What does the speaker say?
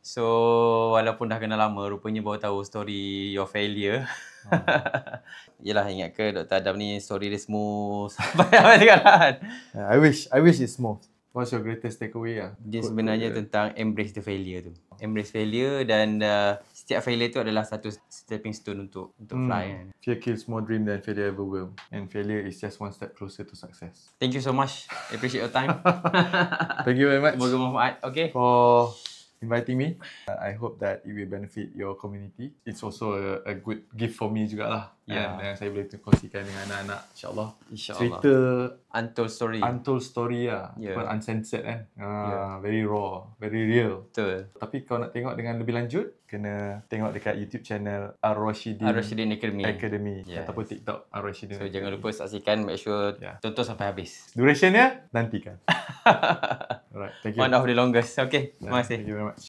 So, walaupun dah kenal lama, rupanya baru tahu story your failure. Yelah, ingat ke Dr. Adam ni story dia smooth sampai sekarang. I wish it's smooth. What's your greatest takeaway lah? Dia sebenarnya tentang embrace the failure tu. Embrace failure dan setiap failure tu adalah satu stepping stone untuk fly kan. Fear kills more dream than failure ever will. And failure is just one step closer to success. Thank you so much. Appreciate your time. Thank you very much. Semoga bermanfaat. Okay. For inviting me. I hope that it will benefit your community. It's also a good gift for me jugalah. Yeah. Dan saya boleh kongsikan dengan anak-anak, insyaAllah. Cerita Untold story lah. Yeah. Uncensored kan. Very raw, very real. Betul. Tapi kalau nak tengok dengan lebih lanjut, kena tengok dekat YouTube channel Ar-Rashidin Academy. Yes. Ataupun TikTok Ar-Rashidin. So jangan lupa saksikan, make sure tonton sampai habis. Durationnya nantikan. Alright, thank you. One of the longest. Okay, terima kasih. Thank you very much.